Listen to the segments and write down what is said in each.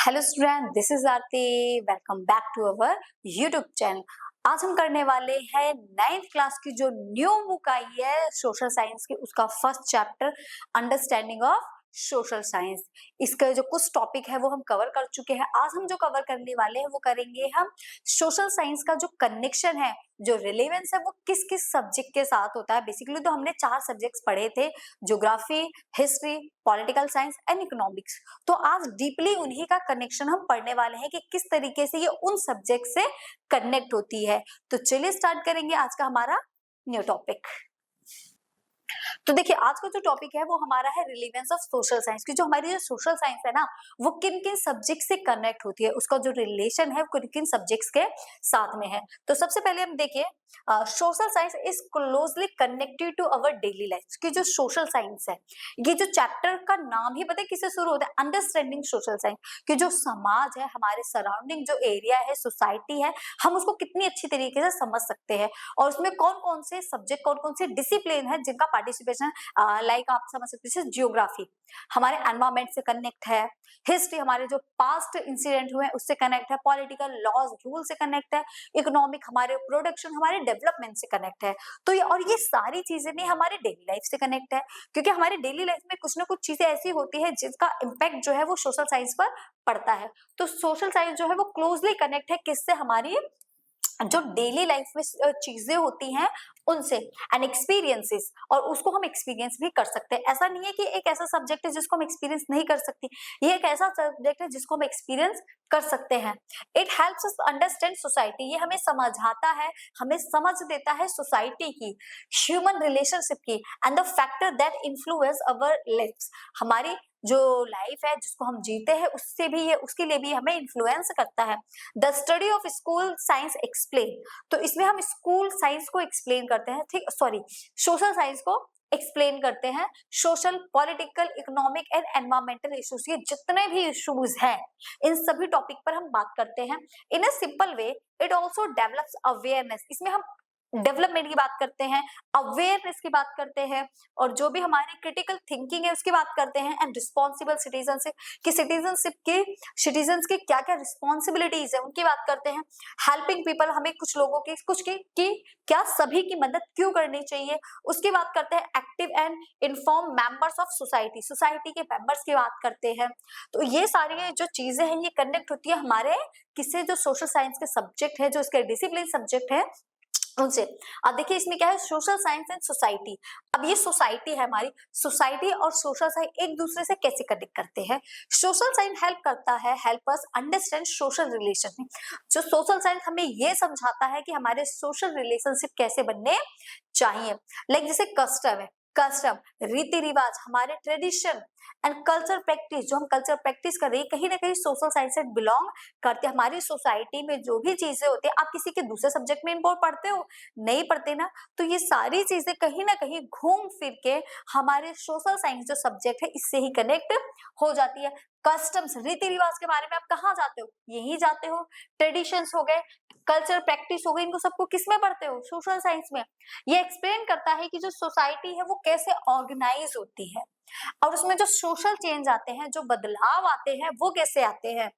Hello student, this is Aarti. Welcome back to our YouTube channel. आज हम करने वाले हैं 9th क्लास की जो न्यू बुक आई है सोशल साइंस की, उसका first chapter understanding of social science. इसका जो कुछ टॉपिक है वो हम कवर कर चुके हैं। आज हम जो कवर करने वाले हैं वो करेंगे हम सोशल साइंस का जो कनेक्शन है, जो रिलेवेंस है वो किस किस सब्जेक्ट के साथ होता है। बेसिकली तो हमने 4 सब्जेक्ट्स पढ़े थे, geography, history, political science and economics. तो आज डीपली उन्हीं का कनेक्शन हम पढ़ने वाले हैं कि किस तरीके से ये उन सब्जेक्ट से कनेक्ट होती है। तो चलिए स्टार्ट करेंगे आज का हमारा न्यू टॉपिक। तो देखिए, आज का जो टॉपिक है वो हमारा है रिलेवेंस ऑफ सोशल साइंस की। जो हमारी जो सोशल साइंस है ना, वो किन किन सब्जेक्ट से कनेक्ट होती है, उसका जो रिलेशन है वो किन किन सब्जेक्ट्स के साथ में है। तो सबसे पहले हम देखिए, social science is closely connected to our daily life की जो सोशल साइंस है। ये जो चैप्टर का नाम ही पता है किससे शुरू होता है? Understanding social science. कि जो समाज है, हमारे सराउंडिंग जो एरिया है, सोसाइटी है, हम उसको कितनी अच्छी तरीके से समझ सकते हैं और उसमें कौन कौन से सब्जेक्ट, कौन कौन से डिसिप्लिन है जिनका पार्टिसिपेशन, लाइक आप समझ सकते हैं जियोग्राफी हमारे एनवायरमेंट से कनेक्ट है, हिस्ट्री हमारे जो पास्ट इंसिडेंट हुए हैं उससे कनेक्ट है, पॉलिटिकल लॉज रूल से कनेक्ट है, इकोनॉमिक हमारे प्रोडक्शन, हमारे डेवलपमेंट से कनेक्ट है। तो ये सारी चीजें भी हमारे डेली लाइफ से कनेक्ट है, क्योंकि हमारे डेली लाइफ में कुछ ना कुछ चीजें ऐसी होती है जिसका इम्पैक्ट जो है वो सोशल साइंस पर पड़ता है। तो सोशल साइंस जो है वो क्लोजली कनेक्ट है किससे? हमारी जो डेली लाइफ में चीजें होती हैं उनसे, एंड एक्सपीरियंसेस, और उसको हम एक्सपीरियंस भी कर सकते हैं। ऐसा नहीं है कि एक ऐसा सब्जेक्ट है जिसको हम एक्सपीरियंस नहीं कर सकते, ये एक ऐसा सब्जेक्ट है जिसको हम एक्सपीरियंस कर सकते हैं। It helps us understand society, ये हमें समझाता है, हमें समझ देता है सोसाइटी की, ह्यूमन रिलेशनशिप की, and the factor that influence our lives, हमारी जो लाइफ है जिसको हम जीते हैं उससे भी ये, उसके लिए भी हमें इन्फ्लुएंस करता है। The study of school science explain, तो इसमें हम स्कूल साइंस को एक्सप्लेन करते हैं, ठीक, सॉरी, सोशल साइंस को एक्सप्लेन करते हैं। Social, political, economic and environmental issues, ये जितने भी इश्यूज हैं इन सभी टॉपिक पर हम बात करते हैं in a simple way. It also develops awareness, इसमें हम डेवलपमेंट की बात करते हैं, अवेयरनेस की बात करते हैं, और जो भी हमारी क्रिटिकल थिंकिंग है उसकी बात करते हैं, एंड रिस्पॉन्सिबल सिटीजनशिप की, सिटीजनशिप की, सिटीजन्स की क्या क्या रिस्पॉन्सिबिलिटीज है उनकी बात करते हैं। हेल्पिंग पीपल, हमें कुछ लोगों की, कुछ की क्या सभी की मदद क्यों करनी चाहिए उसकी बात करते हैं। Active and inform members of society, society के मेंबर्स की बात करते हैं। तो ये सारी जो चीजें हैं ये कनेक्ट होती है हमारे किससे? जो सोशल साइंस के सब्जेक्ट है, जो इसके डिसिप्लिन सब्जेक्ट है उनसे। अब देखिए इसमें क्या है, सोशल साइंस एंड सोसाइटी। अब ये सोसाइटी है हमारी, सोसाइटी और सोशल साइंस एक दूसरे से कैसे कनेक्ट करते हैं? सोशल साइंस हेल्प करता है, help us understand social relation. जो सोशल साइंस हमें ये समझाता है कि हमारे सोशल रिलेशनशिप कैसे बनने चाहिए। लाइक जैसे कस्टम है, कस्टम, रीति रिवाज, हमारे ट्रेडिशन एंड कल्चर प्रैक्टिस, जो हम कल्चर प्रैक्टिस कर रहे हैं कहीं ना कहीं सोशल साइंस से बिलोंग करते हैं। हमारी सोसाइटी में जो भी चीजें होती है, आप किसी के दूसरे सब्जेक्ट में इनको पढ़ते हो? नहीं पढ़ते ना। तो ये सारी चीजें कहीं ना कहीं घूम फिर के हमारे सोशल साइंस जो सब्जेक्ट है इससे ही कनेक्ट हो जाती है। कस्टम्स, रीति रिवाज के बारे में आप कहाँ जाते हो? यही जाते हो। ट्रेडिशंस हो गए, कल्चर प्रैक्टिस हो गई, इनको सबको किस में पढ़ते हो? सोशल साइंस में। ये एक्सप्लेन करता है कि जो सोसाइटी है वो कैसे ऑर्गेनाइज होती है, और उसमें जो सोशल चेंज आते हैं, जो बदलाव आते हैं, वो कैसे आते हैं।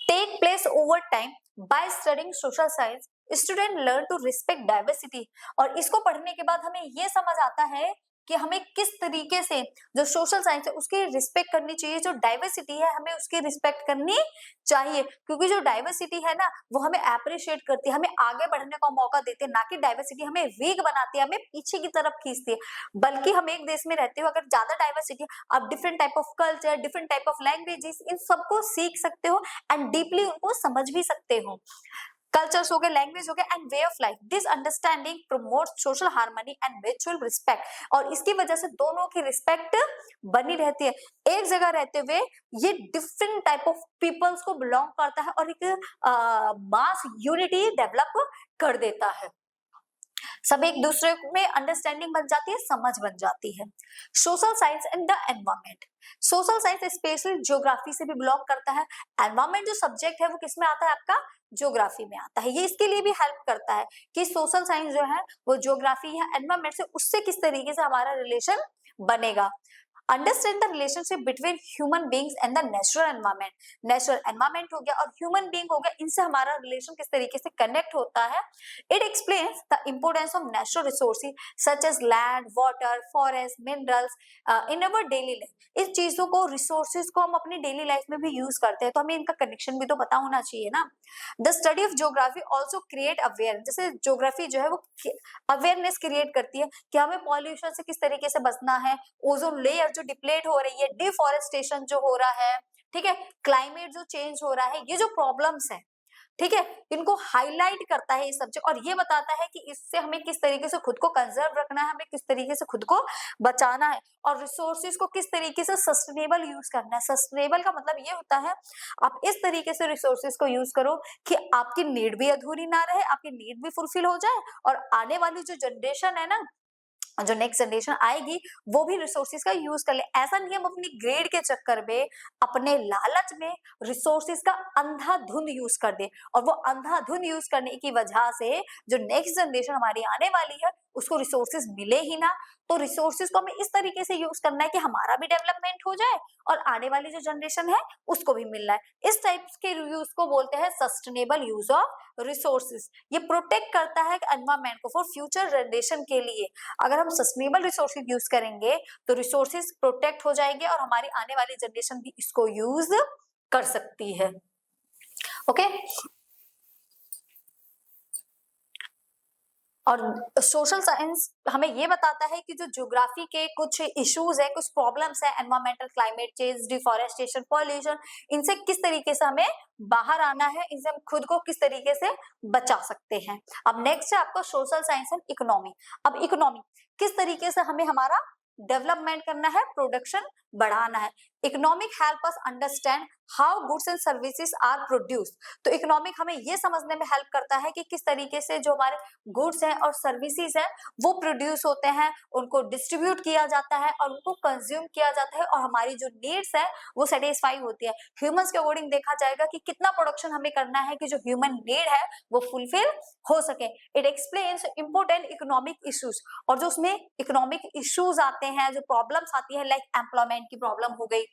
Take place over time by studying social science, student learn to respect diversity. और इसको पढ़ने के बाद हमें ये समझ आता है कि हमें किस तरीके से जो सोशल साइंस है उसकी रिस्पेक्ट करनी चाहिए, जो डाइवर्सिटी है हमें उसकी रिस्पेक्ट करनी चाहिए, क्योंकि जो डाइवर्सिटी है ना वो हमें अप्रिशिएट करती है, हमें आगे बढ़ने का मौका देती है, ना कि डाइवर्सिटी हमें वीक बनाती है, हमें पीछे की तरफ खींचती है। बल्कि हम एक देश में रहते हो, अगर ज्यादा डाइवर्सिटी, आप different type of culture, different type of languages, इन सबको सीख सकते हो एंड डीपली उनको समझ भी सकते हो। कल्चर्स हो गए, लैंग्वेज हो गया and way of life, this understanding promote social harmony and mutual respect. और इसकी वजह से दोनों की रिस्पेक्ट बनी रहती है। एक जगह रहते हुए ये डिफरेंट टाइप ऑफ पीपल्स को बिलोंग करता है और एक मास यूनिटी डेवलप कर देता है। सब एक दूसरे में अंडरस्टैंडिंग बन जाती है, समझ बन जाती है। Social science and the environment, social science specially geography से भी बिलोंग करता है। एनवायरमेंट जो सब्जेक्ट है वो किसमें आता है? आपका ज्योग्राफी में आता है। ये इसके लिए भी हेल्प करता है कि सोशल साइंस जो है वो ज्योग्राफी या एनवायरमेंट से, उससे किस तरीके से हमारा रिलेशन बनेगा। Understand the relationship between human beings and the natural environment, natural environment हो गया और ह्यूमन बींग हो गया, इनसे हमारा रिलेशन किस तरीके से कनेक्ट होता है। It explains the importance of natural resources such as land, water, forest, minerals in our daily life. इस चीजों को, रिसोर्सेज को हम अपनी डेली लाइफ में भी यूज करते हैं, तो हमें इनका कनेक्शन भी तो पता होना चाहिए ना। The study of geography also create aware, जैसे ज्योग्राफी जो है वो अवेयरनेस क्रिएट करती है कि हमें पॉल्यूशन से किस तरीके से बचना है, ओजोन लेयर जो डिप्लेट हो रही है, डिफॉरेस्टेशन जो हो रहा है, ठीक है, क्लाइमेट जो चेंज हो रहा है, ये जो प्रॉब्लम्स है, ठीक है, इनको हाईलाइट करता है ये सब्जेक्ट और ये बताता है कि इससे हमें किस तरीके से खुद को कंजर्व रखना है, हमें किस तरीके से खुद को बचाना है और रिसोर्सेज को किस तरीके से सस्टेनेबल यूज करना है। सस्टेनेबल का मतलब ये होता है आप इस तरीके से रिसोर्सेज को यूज करो कि आपकी नीड भी अधूरी ना रहे, आपकी नीड भी फुलफिल हो जाए और आने वाली जो जनरेशन है ना, जो नेक्स्ट जनरेशन आएगी, वो भी रिसोर्सेज का यूज कर ले। ऐसा नहीं हम अपनी ग्रेड के चक्कर में, अपने लालच में रिसोर्सेज का अंधाधुंध यूज कर दे और वो अंधाधुंध यूज करने की वजह से जो नेक्स्ट जनरेशन हमारी आने वाली है उसको रिसोर्सेज मिले ही ना। तो रिसोर्सेज को हमें इस तरीके से यूज करना है कि हमारा भी डेवलपमेंट हो जाए और आने वाली जो जनरेशन है उसको भी मिलना है। इस टाइप के यूज को बोलते हैं सस्टेनेबल यूज ऑफ रिसोर्सेज। ये प्रोटेक्ट करता है एनवायरमेंट को फॉर फ्यूचर जनरेशन के लिए। अगर हम सस्टेनेबल रिसोर्सेज यूज करेंगे तो रिसोर्सेज प्रोटेक्ट हो जाएंगे और हमारी आने वाली जनरेशन भी इसको यूज कर सकती है। ओके, और सोशल साइंस हमें ये बताता है कि जो ज्योग्राफी के कुछ इश्यूज है, कुछ प्रॉब्लम्स है, environmental, climate change, deforestation, pollution, इनसे किस तरीके से हमें बाहर आना है, इनसे हम खुद को किस तरीके से बचा सकते हैं। अब नेक्स्ट है आपका सोशल साइंस एंड इकोनॉमी। अब इकोनॉमी किस तरीके से हमें हमारा डेवलपमेंट करना है, प्रोडक्शन बढ़ाना है। Economic help us understand how goods and services are produced. तो इकोनॉमिक हमें ये समझने में हेल्प करता है कि किस तरीके से जो हमारे गुड्स हैं और सर्विसेज हैं वो प्रोड्यूस होते हैं, उनको डिस्ट्रीब्यूट किया जाता है और उनको कंज्यूम किया जाता है और हमारी जो नीड्स है वो सेटिस्फाई होती है। ह्यूमंस के अकॉर्डिंग देखा जाएगा कि कितना प्रोडक्शन हमें करना है कि जो ह्यूमन नीड है वो फुलफिल हो सके। It explains important economic issues, और जो उसमें इकोनॉमिक इश्यूज आते हैं, जो प्रॉब्लम्स आती है, लाइक एम्प्लॉयमेंट की प्रॉब्लम हो गई,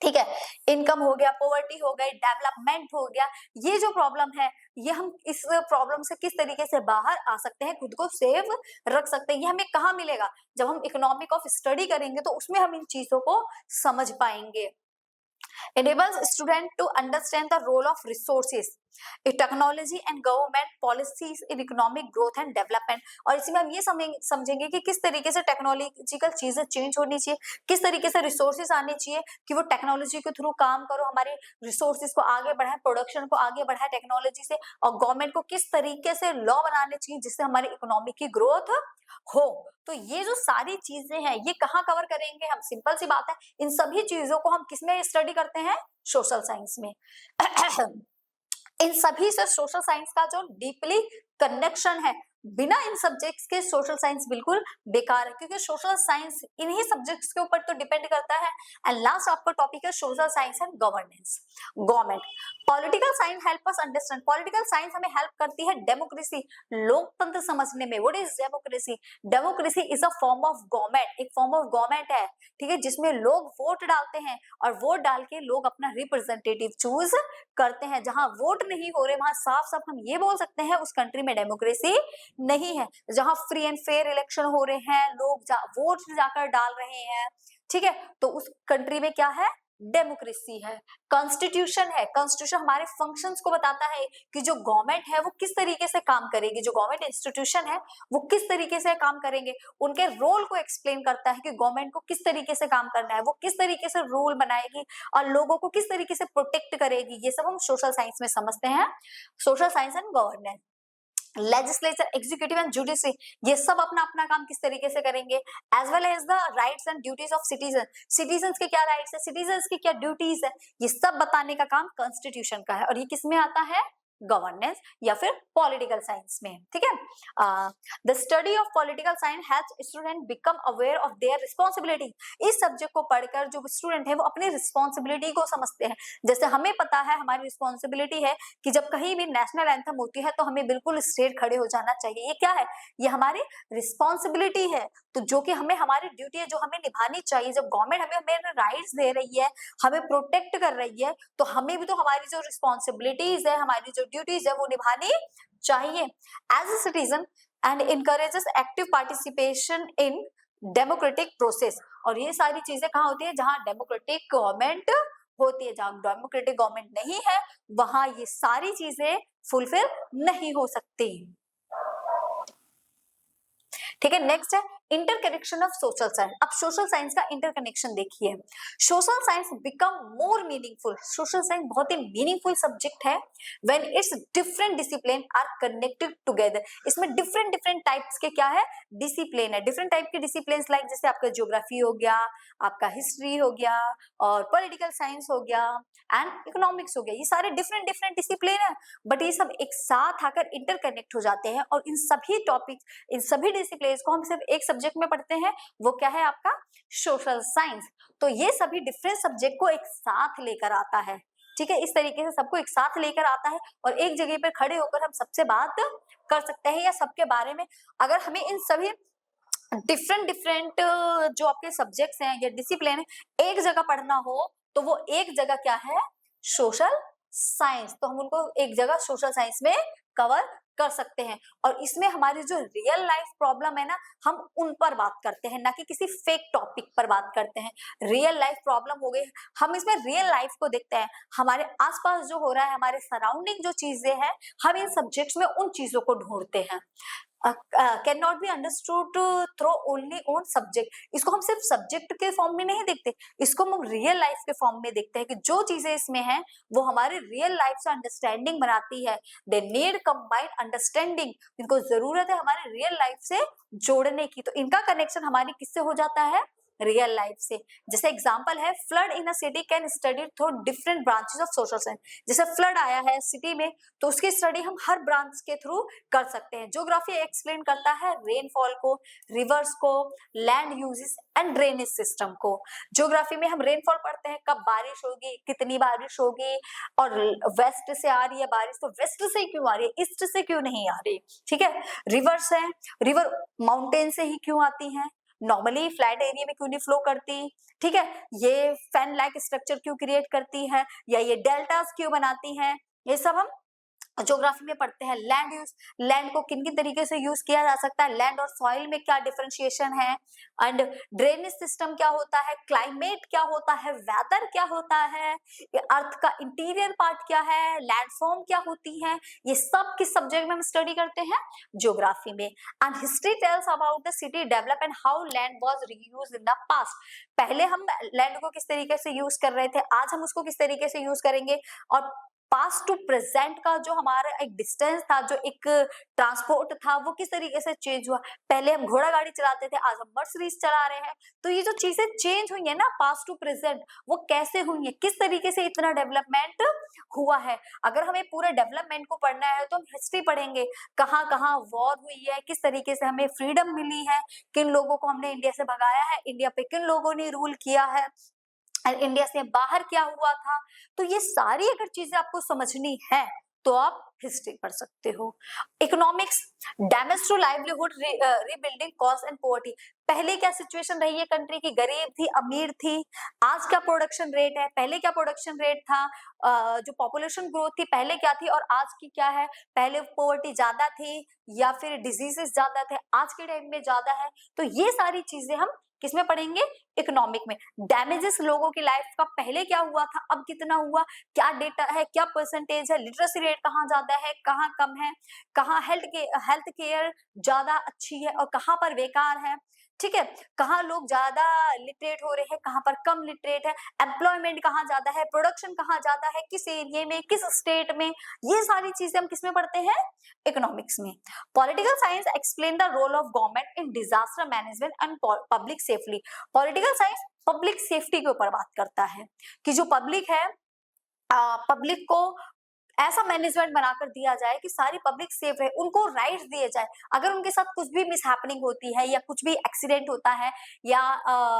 ठीक है, इनकम हो गया, पॉवर्टी हो गई, डेवलपमेंट हो गया, ये जो प्रॉब्लम है, ये हम इस प्रॉब्लम से किस तरीके से बाहर आ सकते हैं, खुद को सेव रख सकते हैं, ये हमें कहाँ मिलेगा, जब हम इकोनॉमिक ऑफ स्टडी करेंगे तो उसमें हम इन चीजों को समझ पाएंगे। enables student to understand the role of resources, technology and government policies in economic growth and development। और इसी में हम ये समझेंगे कि किस तरीके से टेक्नोलॉजिकल चीजें चेंज होनी चाहिए, किस तरीके से रिसोर्सेज आने चाहिए कि वो टेक्नोलॉजी के थ्रू काम करो, हमारे रिसोर्सेज को आगे बढ़ाए, प्रोडक्शन को आगे बढ़ाए टेक्नोलॉजी से, और गवर्नमेंट को किस तरीके से लॉ बनाने चाहिए जिससे हमारी इकोनॉमी की ग्रोथ हो। तो ये जो सारी चीजें हैं ये कहाँ कवर करेंगे हम, सिंपल सी बात है, इन सभी चीजों को हम किसमें स्टडी करते हैं, सोशल साइंस में। इन सभी से सोशल साइंस का जो डीपली कनेक्शन है, बिना इन सब्जेक्ट्स के सोशल साइंस बिल्कुल बेकार है, क्योंकि सोशल साइंस इन्हीं सब्जेक्ट्स के ऊपर तो डिपेंड करता है। एंड लास्ट आपका टॉपिक है social science and governance, government. Political science help us understand, political science हमें हेल्प करती है डेमोक्रेसी, लोकतंत्र समझने में। What is democracy? Democracy is a form of government, एक फॉर्म ऑफ गवर्नमेंट है, ठीक है, जिसमें लोग वोट डालते हैं और वोट डाल के लोग अपना रिप्रेजेंटेटिव चूज करते हैं। जहां वोट नहीं हो रहे वहां साफ साफ हम ये बोल सकते हैं उस कंट्री में डेमोक्रेसी नहीं है। जहां फ्री एंड फेयर इलेक्शन हो रहे हैं, लोग वोट जाकर डाल रहे हैं, ठीक है, तो उस कंट्री में क्या है, डेमोक्रेसी है। कॉन्स्टिट्यूशन है, कॉन्स्टिट्यूशन हमारे फंक्शंस को बताता है कि जो गवर्नमेंट है वो किस तरीके से काम करेगी, जो गवर्नमेंट इंस्टीट्यूशन है वो किस तरीके से काम करेंगे, उनके रोल को एक्सप्लेन करता है कि गवर्नमेंट को किस तरीके से काम करना है, वो किस तरीके से रूल बनाएगी और लोगों को किस तरीके से प्रोटेक्ट करेगी। ये सब हम सोशल साइंस में समझते हैं, social science and governance. Legislature, executive and judiciary, ये सब अपना अपना काम किस तरीके से करेंगे, as well as the rights and duties of citizen, citizen के क्या राइट्स है, सिटीजन की क्या ड्यूटीज है, ये सब बताने का काम कॉन्स्टिट्यूशन का है। और ये किसमें आता है, गवर्नेंस या फिर पॉलिटिकल साइंस में, ठीक है। The study of political science helps student become aware of their responsibility. इस सब्जेक्ट को पढ़कर जो स्टूडेंट है वो अपनी रिस्पॉन्सिबिलिटी को समझते हैं। जैसे हमें पता है हमारी रिस्पॉन्सिबिलिटी है कि जब कहीं भी नेशनल एंथम होती है तो हमें बिल्कुल स्ट्रेट खड़े हो जाना चाहिए। ये क्या है? ये हमारी रिस्पॉन्सिबिलिटी है। तो जो कि हमें हमारी ड्यूटी है जो हमें निभानी चाहिए। जब गवर्नमेंट हमें हमें राइट्स दे रही है, हमें प्रोटेक्ट कर रही है, तो हमें भी तो हमारी जो रिस्पॉन्सिबिलिटीज है, हमारी जो ड्यूटीज है वो निभानी चाहिए as a citizen and encourages active participation in democratic process. और ये सारी चीजें कहाँ होती है? जहां डेमोक्रेटिक गवर्नमेंट होती है। जहां डेमोक्रेटिक गवर्नमेंट नहीं है वहां ये सारी चीजें फुलफिल नहीं हो सकती, ठीक है। नेक्स्ट है इंटरकनेक्शन ऑफ सोशल साइंस। अब सोशल साइंस का इंटरकनेक्शन देखिए। Social science become more meaningful. Social science बहुत ही मीनिंगफुल सब्जेक्ट है when it's different discipline are connected together. इसमें डिफरेंट डिफरेंट टाइप्स के क्या है? डिसिप्लिन है। डिफरेंट टाइप के डिसिप्लिन लाइक जैसे आपका ज्योग्राफी हो गया, आपका हिस्ट्री हो गया, और पॉलिटिकल साइंस हो गया एंड इकोनॉमिक्स हो गया। ये सारे डिफरेंट डिफरेंट डिसिप्लिन है, बट ये सब एक साथ आकर इंटरकनेक्ट हो जाते हैं। और इन सभी टॉपिक, इन सभी डिसिप्लिन को हम सिर्फ एक सब्जेक्ट में पढ़ते हैं, वो क्या है? आपका सोशल साइंस। तो ये सभी डिफरेंट सब्जेक्ट को एक साथ लेकर आता है, ठीक है। इस तरीके से सबको एक साथ लेकर आता है और एक जगह पर खड़े होकर हम सबसे बात कर सकते हैं या सबके बारे में। अगर हमें इन सभी डिफरेंट डिफरेंट जो आपके सब्जेक्ट्स हैं या डिसिप्लिन है एक जगह पढ़ना हो तो वो एक जगह क्या है? Social science. तो हम उनको एक जगह सोशल साइंस में कवर कर सकते हैं। और इसमें हमारी जो रियल लाइफ प्रॉब्लम है ना, हम उन पर बात करते हैं, ना कि किसी फेक टॉपिक पर बात करते हैं। रियल लाइफ प्रॉब्लम हो गई, हम इसमें रियल लाइफ को देखते हैं। हमारे आसपास जो हो रहा है, हमारे सराउंडिंग जो चीजें हैं, हम इन सब्जेक्ट्स में उन चीजों को ढूंढते हैं। Can not be understood through only own subject. इसको हम सिर्फ सब्जेक्ट के फॉर्म में नहीं देखते, इसको हम रियल लाइफ के फॉर्म में देखते हैं कि जो चीजें इसमें हैं वो हमारे रियल लाइफ से अंडरस्टैंडिंग बनाती है। They need combined understanding. इनको जरूरत है हमारे रियल लाइफ से जोड़ने की। तो इनका कनेक्शन हमारी किससे हो जाता है? रियल लाइफ से। जैसे एग्जांपल है flood in a city can study through different branches of social science. जैसे फ्लड आया है सिटी में तो उसकी स्टडी हम हर ब्रांच के थ्रू कर सकते हैं। ज्योग्राफी एक्सप्लेन करता है रेनफॉल को, रिवर्स को, land uses and drainage system को। ज्योग्राफी में हम रेनफॉल पढ़ते हैं, कब बारिश होगी, कितनी बारिश होगी, और वेस्ट से आ रही है बारिश तो वेस्ट से क्यों आ रही है, ईस्ट से क्यों नहीं आ रही, ठीक है। रिवर्स है, रिवर माउंटेन से ही क्यों आती है, नॉर्मली फ्लैट एरिया में क्यों नहीं फ्लो करती, ठीक है। ये फैन लाइक स्ट्रक्चर क्यों क्रिएट करती है, या ये डेल्टास क्यों बनाती हैं, ये सब हम ज्योग्राफी में पढ़ते हैं। लैंड यूज, लैंड को किन किन तरीके से यूज किया जा सकता है, लैंड और सॉइल में क्या डिफरेंशिएशन है, एंड ड्रेनेज सिस्टम क्या होता है, क्लाइमेट क्या होता है, वेदर क्या होता है, अर्थ का इंटीरियर पार्ट क्या है, लैंडफॉर्म क्या होती है, ये सब किस सब्जेक्ट में हम स्टडी करते हैं? ज्योग्राफी में। And history tells about the city develop and how land was reused in the past. पहले हम लैंड को किस तरीके से यूज कर रहे थे, आज हम उसको किस तरीके से यूज करेंगे, और पास्ट टू प्रेजेंट का जो हमारा एक डिस्टेंस था, जो एक ट्रांसपोर्ट था, वो किस तरीके से चेंज हुआ। पहले हम घोड़ा गाड़ी चलाते थे, आज हम मर्सिडीज चला रहे हैं। तो ये जो चीजें चेंज हुई है ना पास्ट टू प्रेजेंट, वो कैसे हुई है, किस तरीके से इतना डेवलपमेंट हुआ है। अगर हमें पूरे डेवलपमेंट को पढ़ना है तो हम हिस्ट्री पढ़ेंगे, कहाँ कहाँ वॉर हुई है, किस तरीके से हमें फ्रीडम मिली है, किन लोगों को हमने इंडिया से भगाया है, इंडिया पे किन लोगों ने रूल किया है, इंडिया से बाहर क्या हुआ था। तो ये सारी अगर चीजें आपको समझनी है तो आप हिस्ट्री पढ़ सकते हो। Economics, damage to livelihood, rebuilding cost and poverty. पहले क्या सिचुएशन रही है कंट्री की, गरीब थी, अमीर थी, आज क्या प्रोडक्शन रेट है, पहले क्या प्रोडक्शन रेट था, जो पॉपुलेशन ग्रोथ थी पहले क्या थी और आज की क्या है, पहले पॉवर्टी ज्यादा थी या फिर डिजीजेस ज्यादा थे, आज के टाइम में ज्यादा है। तो ये सारी चीजें हम किसमें पढ़ेंगे? इकोनॉमिक में। डैमेजेस लोगों की लाइफ का, पहले क्या हुआ था, अब कितना हुआ, क्या डेटा है, क्या परसेंटेज है, लिटरेसी रेट कहाँ ज्यादा है, कहाँ कम है, कहाँ हेल्थ केयर ज्यादा अच्छी है और कहाँ पर बेकार है, ठीक है। कहाँ लोग ज्यादा लिटरेट हो रहे हैं, कहाँ पर कम लिटरेट है, एम्प्लॉयमेंट कहाँ ज्यादा है, प्रोडक्शन कहाँ ज्यादा है, किस एरिया में, किस स्टेट में। ये सारी चीजें हम किसमें पढ़ते हैं? इकोनॉमिक्स में। Political science explain the role of government in disaster management and public safety. Political science public safety के ऊपर बात करता है कि जो पब्लिक है, पब्लिक को ऐसा मैनेजमेंट बनाकर दिया जाए कि सारी पब्लिक सेफ रहे, उनको राइट्स दिए जाए। अगर उनके साथ कुछ भी मिसहैपनिंग होती है या कुछ भी एक्सीडेंट होता है या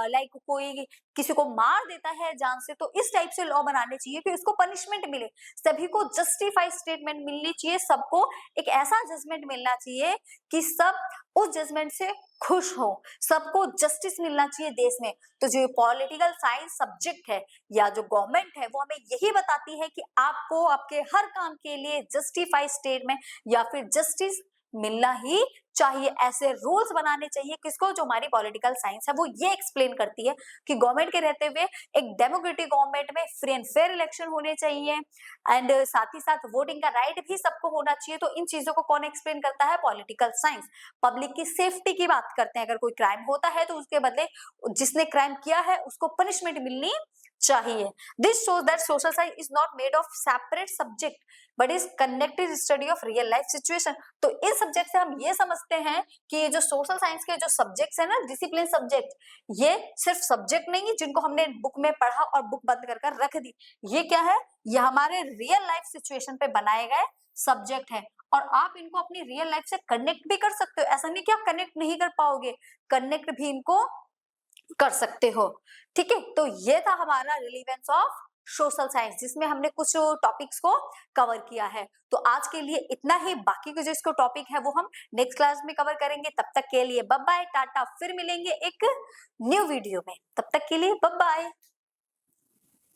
लाइक कोई किसी को मार देता है जान से, तो इस टाइप से लॉ बनाने चाहिए कि उसको पनिशमेंट मिले। सभी को जस्टिफाइड स्टेटमेंट मिलनी चाहिए, सबको एक ऐसा जजमेंट मिलना चाहिए कि सब उस जजमेंट से खुश हो, सबको जस्टिस मिलना चाहिए देश में। तो जो पॉलिटिकल साइंस सब्जेक्ट है या जो गवर्नमेंट है वो हमें यही बताती है कि आपको आपके हर काम के लिए जस्टिफाइड स्टेटमेंट या फिर जस्टिस मिलना ही चाहिए। ऐसे रूल्स बनाने चाहिए किसको, जो हमारी पॉलिटिकल साइंस है वो ये एक्सप्लेन करती है कि गवर्नमेंट के रहते हुए एक डेमोक्रेटिक गवर्नमेंट में फ्री एंड फेयर इलेक्शन होने चाहिए एंड साथ ही साथ वोटिंग का राइट भी सबको होना चाहिए। तो इन चीजों को कौन एक्सप्लेन करता है, पॉलिटिकल साइंस। पब्लिक की सेफ्टी की बात करते हैं, अगर कोई क्राइम होता है तो उसके बदले जिसने क्राइम किया है उसको पनिशमेंट मिलनी चाहिए। This shows that social science is not made of separate subject but is connected study of real life situation. तो इस सब्जेक्ट से हम ये समझते हैं कि ये जो सोशल साइंस के जो सब्जेक्ट्स है ना, डिसिप्लिन सब्जेक्ट, ये सिर्फ सब्जेक्ट नहीं है जिनको हमने बुक में पढ़ा और बुक बंद कर कर रख दी। ये क्या है, ये हमारे रियल लाइफ सिचुएशन पे बनाए गए सब्जेक्ट है और आप इनको अपनी रियल लाइफ से कनेक्ट भी कर सकते हो। ऐसा नहीं कि आप कनेक्ट नहीं कर पाओगे, कनेक्ट भी इनको कर सकते हो। ठीक है, तो ये था हमारा रिलीवेंस ऑफ सोशल साइंस, जिसमें हमने कुछ टॉपिक्स को कवर किया है। तो आज के लिए इतना ही, बाकी के जो इसको टॉपिक है वो हम नेक्स्ट क्लास में कवर करेंगे। तब तक के लिए बाय बाय, टाटा, फिर मिलेंगे एक न्यू वीडियो में। तब तक के लिए बाय बाय।